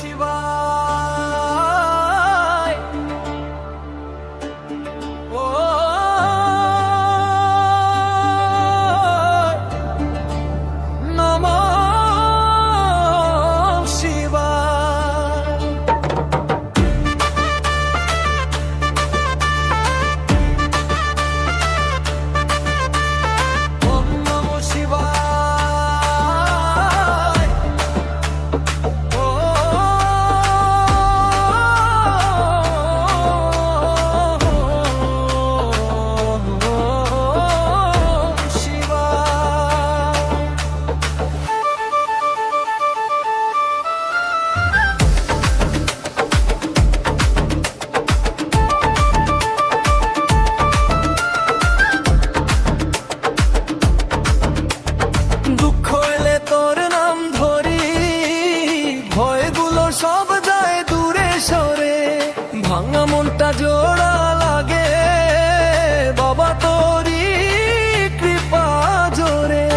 শিবায়। ও নমঃ শিবায়। ওম নমঃ শিবায়। ও দুঃখ এলে তোর নাম ধরি, ভয়গুলো সব যায় দূরে সরে। ভাঙা মনটা জোড়া লাগে বাবা তোরি কৃপা জোরে।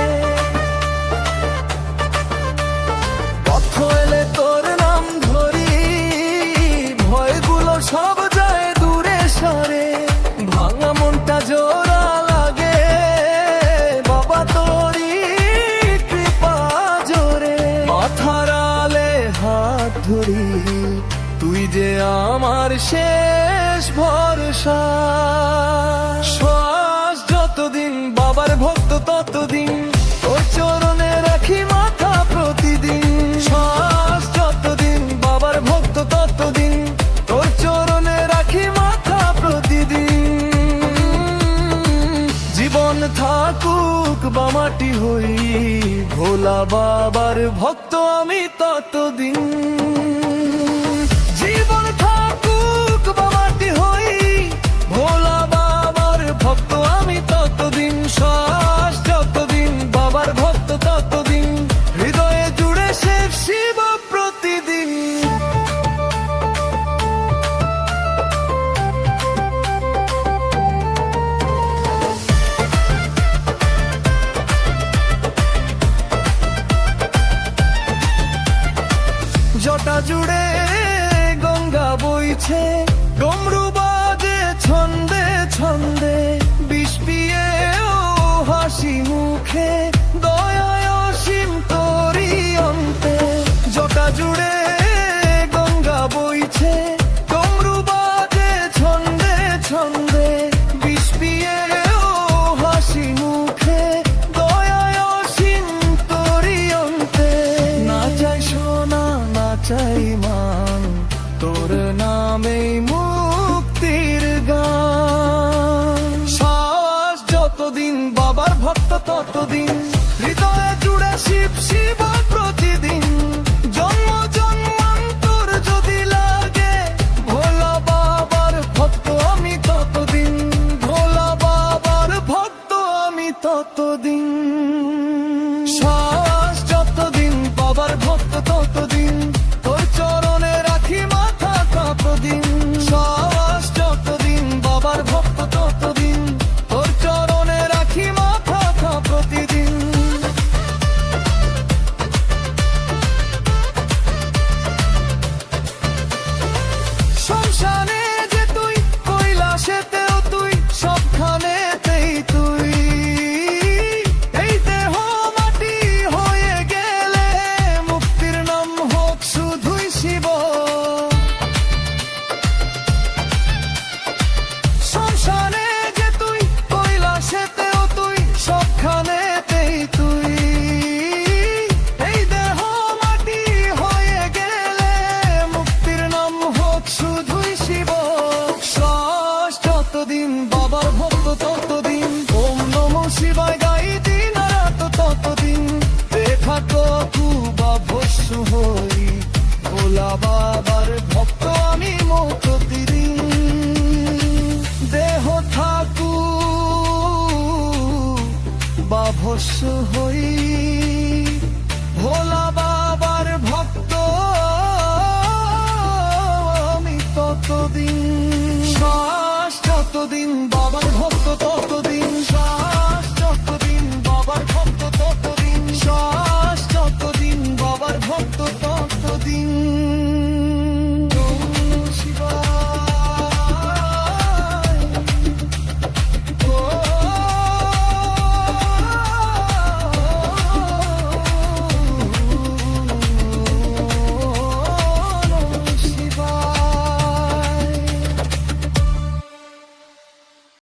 পথ এলে তোর নাম ধরি, ভয়গুলো সব যায় দূরে সরে। ভাঙা মনটা জোড়া লাগে বাবা তোরি কৃপা জোরে। মাথার আলে হাত ধরি, তুই যে আমার শেষ ভরসা। শ্বাস যতদিন বাবার ভক্ত ততদিন, তোর চরণে রাখি মাথা প্রতিদিন। শ্বাস যতদিন বাবার ভক্ত ততদিন, তোর চরণে রাখি মাথা প্রতিদিন। জীবন থাকুক বা মাটি হই, ভোলা বাবার ভক্ত আমি ততদিন। জীবন থাকুক বা মাটি হই, ভোলা বাবার ভক্ত আমি ততদিন। শ্বাস যতদিন বাবার ভক্ত ততদিন, হৃদয়ে জুড়ে শিব শিব প্রতিদিন। জটা জুড়ে গঙ্গা বইছে, ডমরু বাজে ছন্দে ছন্দে। বিষ পিয়ে ও হাসি মুখে, দয়ায় অসীম তোরি অন্তে। জটা জুড়ে গঙ্গা বইছে, ডমরু বাজে ছন্দে ছন্দে। বিষ পিয়ে ও হাসি মুখে, দয়ায় অসীম তোরি অন্তে। না চাই সোনা না চাই মান, তোর নামেই মুক্তির গান। শ্বাস যতদিন বাবার ভক্ত ততদিন, হৃদয়ে জুড়ে শিব শিব প্রতিদিন। জন্ম জন্মান্তর যদি লাগে, ভোলা বাবার ভক্ত আমি ততদিন। ভোলা বাবার ভক্ত আমি ততদিন। শ্বাস যতদিন বাবার ভক্ত ততদিন, তোর চরণে রাখি মাথা ততদিন। শ্বাস যতদিন বাবার ভক্ত ততদিন, তোর চরণে রাখি মাথা প্রতিদিন। সংসারে যে তুই, কৈলাসেতেও তুই, সবখানেতেই তুই। এই দেহ মাটি হয়ে গেলে, মুক্তির নাম হোক শুধুই শিব। সংসারে যে তুই, কৈলাসেতেও তুই, সবখানেতেই তুই। এই দেহ মাটি হয়ে গেলে, মুক্তির নাম হোক শুধুই শিব। শ্বাস যতদিন বাবার ভক্ত ততদিন, ওম নমঃ শিবায় গাই দিন রাত ততদিন। দেখা কতু বা ভস্য হই, ভোলা বাবার ভক্ত আমি প্রতিদিন। দেহ থাকু বা ভস্য হই,